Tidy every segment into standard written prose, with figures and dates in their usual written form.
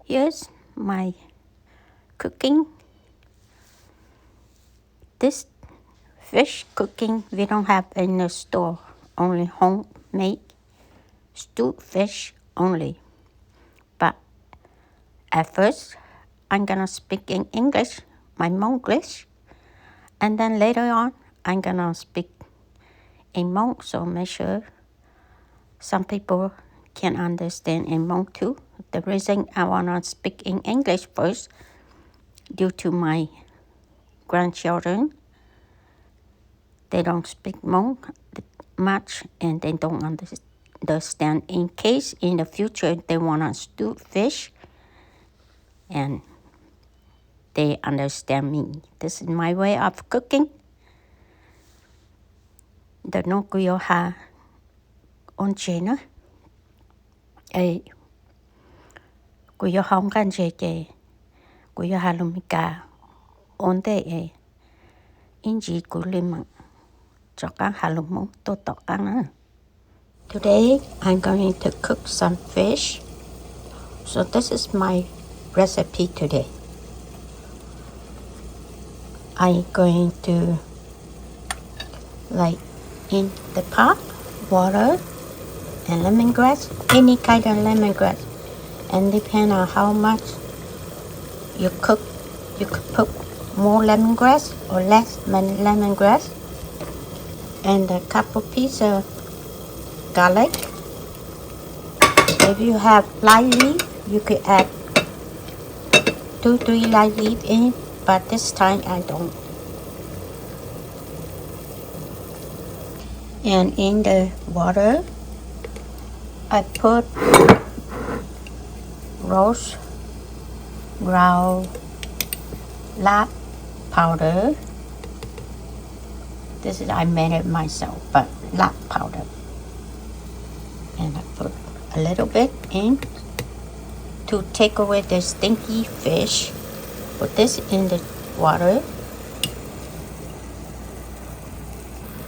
Here's my cooking. This fish cooking we don't have in the store, only homemade stewed fish only. But at first, I'm gonna speak in English, my Hmonglish, and then later on, I'm gonna speak in Hmong, so make sure some people can understand in Hmong too. The reason I wanna speak in English first, due to my grandchildren, they don't speak Hmong much and they don't understand. In case in the future they wanna stew fish, and they understand me. This is my way of cooking. The no kuyo ha on chena. Kuyo hong kan che kuyo ha lumika on de inji kulima choka halumong to tokana. Today I'm going to cook some fish. So this is my recipe today. I'm going to in the pot water and lemongrass, any kind of lemongrass, and depend on how much you cook, you could put more lemongrass or less lemongrass, and a couple pieces of garlic. If you have light leaf, you could add 2-3 light leaf in, but this time I don't. And in the water, I put roast ground lard powder. This is I made it myself, but lard powder. And I put a little bit in to take away the stinky fish. Put this in the water.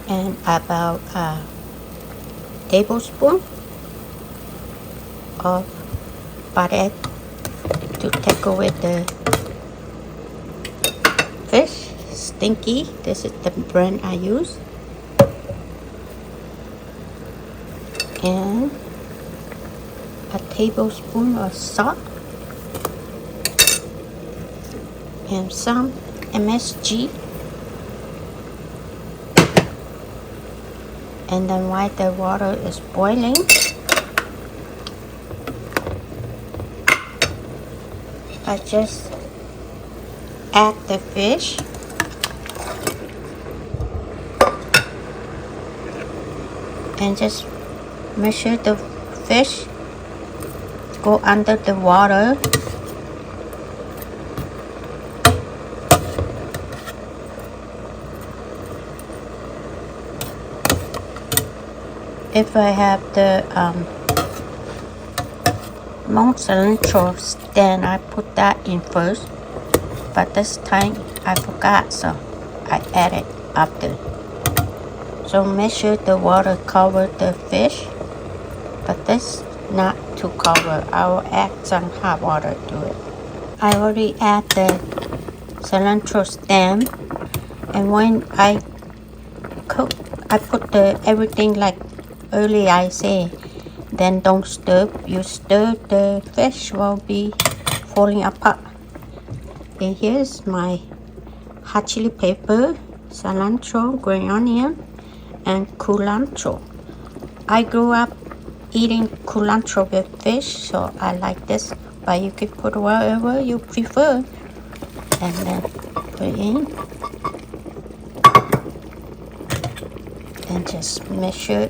And about a tablespoon of butter to take away the fish stinky. This is the brand I use. And a tablespoon of salt and some MSG. And then while the water is boiling, I just add the fish and just make sure the fish go under the water. If I have the Hmong cilantro stand, I put that in first, but this time I forgot, so I add it after. So make sure the water cover the fish, but this not to cover. I will add some hot water to it. I already add the cilantro stem, and when I cook, I put the everything like earlier I say, then don't stir. You stir, the fish will be falling apart. And here's my hot chili pepper, cilantro, green onion, and culantro. I grew up eating culantro with fish, so I like this, but you can put whatever you prefer. And then put in. And just make sure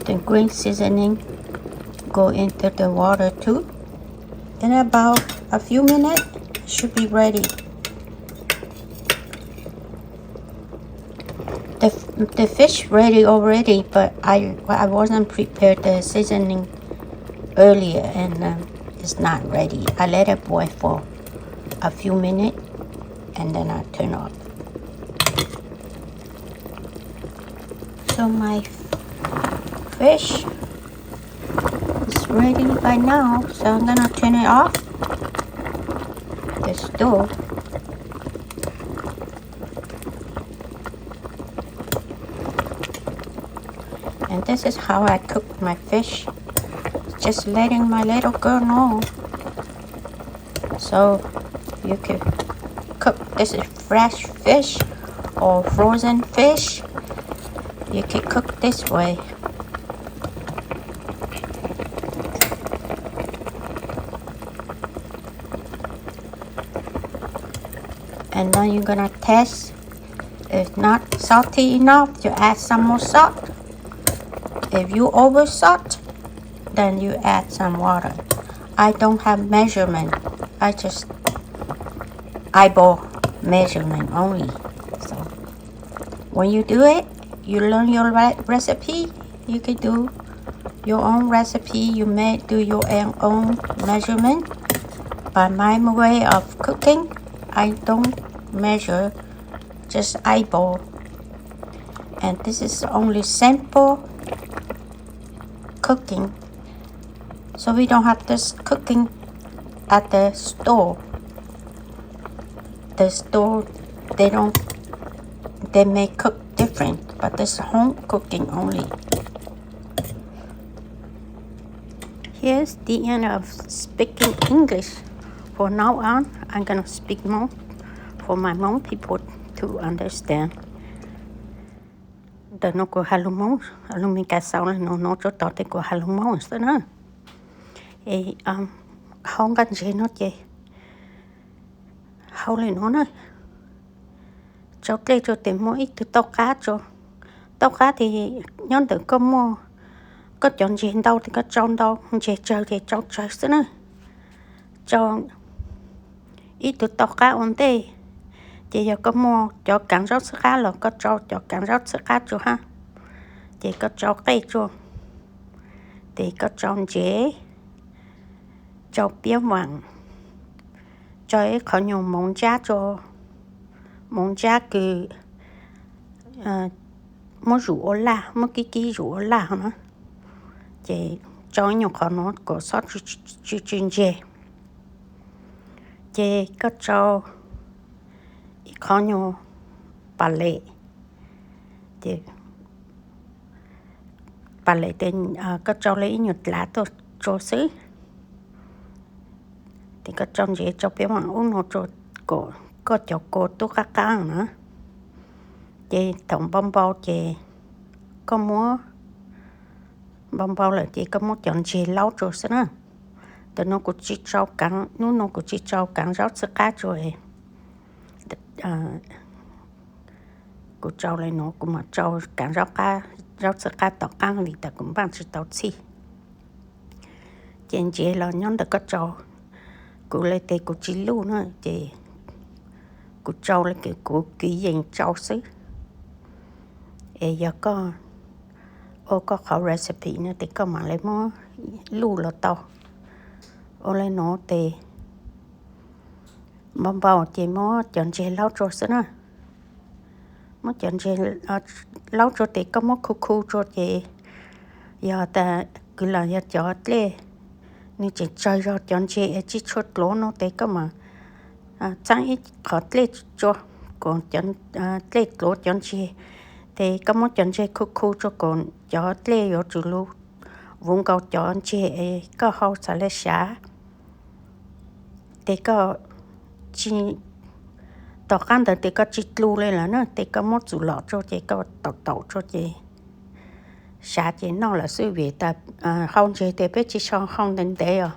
the green seasoning go into the water too. In about a few minutes, it should be ready. The fish ready already, but I wasn't prepared the seasoning earlier, and it's not ready. I let it boil for a few minutes, and then I turn off. So my fish ready by now, so I'm gonna turn it off the stove. And this is how I cook my fish. Just letting my little girl know. So you can cook. This is fresh fish or frozen fish. You can cook this way. And then you're gonna test. If not salty enough, you add some more salt. If you over salt, then you add some water. I don't have measurement. I just eyeball measurement only. So when you do it, you learn your recipe. You can do your own recipe. You may do your own measurement. By my way of cooking, I don't measure, just eyeball. And this is only simple cooking, so we don't have this cooking at the store. The store, they may cook different, but this home cooking only. Here's the end of speaking English. For now on, I'm gonna speak more for my Hmong people to understand. The no ko halumong, halumi ka sao no cho to te ko halumong so na. Không cần gì nó chị. Hầu lên nó này. Cho play cho tìm mua ít từ tàu cá cho. Tàu cá thì nhóm tự có mua. Có chọn gì đâu thì có chọn đâu. Chị chơi thì chọn chơi xí nữa. Cho ít từ tàu cá ổn tê. Chị giờ có mua cho cắn rốt sức cá là có cho cắn rốt sức cá cho ha. Chị có cho cây cho. Thì có chọn dễ. Cho biếng vàng. Cho ấy có nhiều món giá cho. Món giá cứ mỗi rủ ô la, mỗi cái rủ ô la hả? Chị cho nhiều khó nó có sót chuyên dê. Chị có cho khó nhiều bà lệ. Chị bà lệ tên có cho lấy nhiều lá tôi cho xứ. Thì có cho dê cho bé mà uống nó cho có cho cô tôi cá nữa. Chị tổng bông bao chị có mua bông bao là chị có mua chọn chị lau cho xí nữa. Từ nó cũng chỉ cho cắn, nó cũng chỉ cho cắn rau sức cá rồi. Cũng cho lên nó cũng mà cho cắn rau sức cá tao cắn thì ta cũng bán chỉ tao xí. Trên chị là nhóm đã có cho. Cũng lấy tay cũng chỉ lưu nữa chị. Cũng cho lên cái cũng kỹ dành cho xí. Giờ có khẩu recipe nữa thì có mà lấy mua lưu là tao. Lên nó thì bông bao chị mua chọn chị lau cho xí nữa. Mua chọn chị lau cho thì có mua khu cho chị. Giờ ta cứ là giờ cho lê. Nên chị chơi ra chọn chị chỉ chốt lỗ nó thì có mà chẳng ít khó lê cho. Còn chọn lê lỗ chọn chị. Thì có mua chọn chị khu cho còn cho lê vô chủ lưu. Vùng cầu chọn chị có hậu xả lê xá. Thì có chỉ tao khăn được thì có chỉ lưu lên là nó thì có một chủ lọ cho chị có tàu cho chị xả chị nó là sự việc ta không chị thì biết chỉ xong không đến để à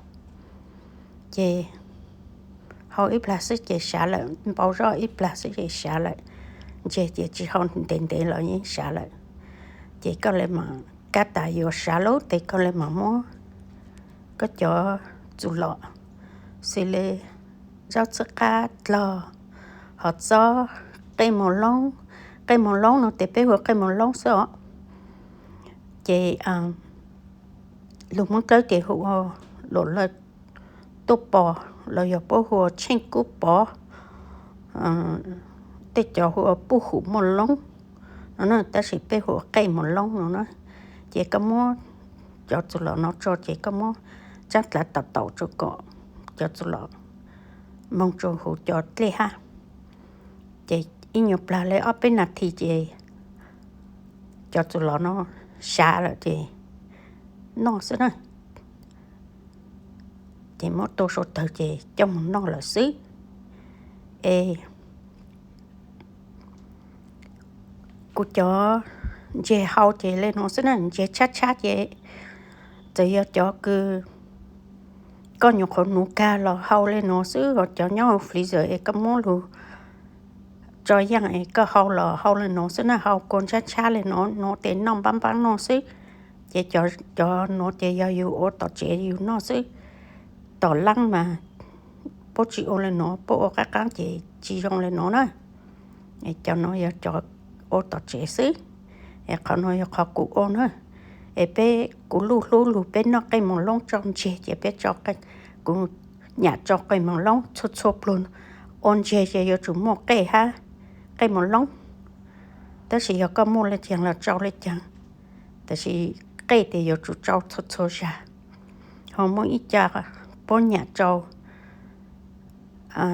chị hầu ít plastic chị xả lại bao giờ ít plastic chị xả lại chị chỉ không đến để là những xả lại chị có lên mà cắt tài vô xả lốt thì có lên mà mua có cho chủ lọ xí lê rau sức cá lò hot gió cây màu lông nó tiếp với cây màu lông sợ chị lúc muốn tới cái hồ lộ là tốt bò là giờ bố hồ chen cú bò để cho hồ bố hủ màu lông nó ta sẽ bé hồ cây màu lông nó chị có mua cho tụi nó cho chị có món chắc là tập tàu cho cọ cho tụi mong cho hỗ trợ lê ha chị in nhục là lấy ở bên này thì chị cho tụi nó xa rồi chị nó sẽ nói chị mất tôi số tờ chị trong nó là xứ ê cô cho chị hao chị lên nó sẽ nói chị chát chị chị cho cứ có nhiều con nụ ca là hao lên nó xứ rồi cho nhau freezer ấy cái món luôn cho yang ấy cái hao lên nó xứ nó hao con chát lên nó tiền nong bám nó xứ chị cho nó chị yêu ô tao chị yêu nó xứ tao lăng mà bố chị ô lên nó bố các chị trong lên nó nữa cho nó cho ô tao chị xứ họ nói họ cụ ô nữa bé cụ lú bé nó cái mỏng lông trong chị bé cho cái cụ nhà cho cái mỏng lông chốt luôn ôn chị yêu chúng một cái ha cái mỏng lông đó là có mua lên chẳng là cho lên chẳng đó là cái thì yêu chú cho chốt ra họ muốn ít cha bố nhà cho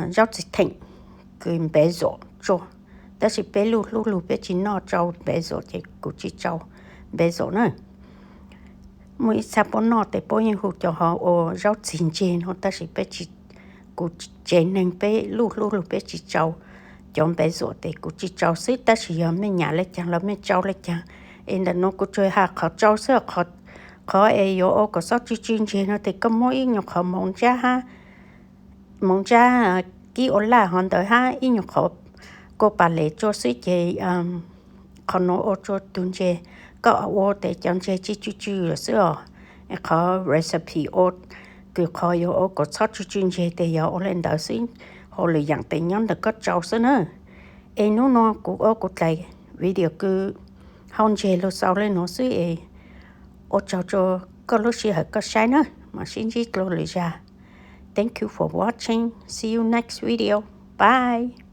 rau thịt thịnh cứ bé rổ cho đó là bé lú bé chỉ nó cho bé rổ thì cụ chỉ cho bé rổ nữa mỗi sáng bữa nọ thì bố những hộp cho họ ở rau chín trên họ ta chỉ bé chỉ cụ trên nên bé lú bé chỉ cho bé rổ thì cụ chỉ cho xí ta chỉ giờ mấy nhà lấy chẳng là mấy cháu lấy chẳng em là nó cụ chơi hạ họ cho xí họ ấy yo có sáu chín trên nó thì có mỗi nhóc họ mong cha kí ở là họ đợi ha ít nhóc họ cô bà lấy cho xí chị họ nó ở cho tuần chị có ở để chẳng chị chú là xưa có recipe ở cứ có yo có sáu chín chị thì yo lên đợi xí họ lấy dạng tiền nhóm được có trâu xí nữa em nó cũng ở cũng lại video cứ hôn chị lúc sau lên nó xí ở cho có lúc xí có sai nữa mà xin chỉ lo lấy ra. Thank you for watching. See you next video. Bye.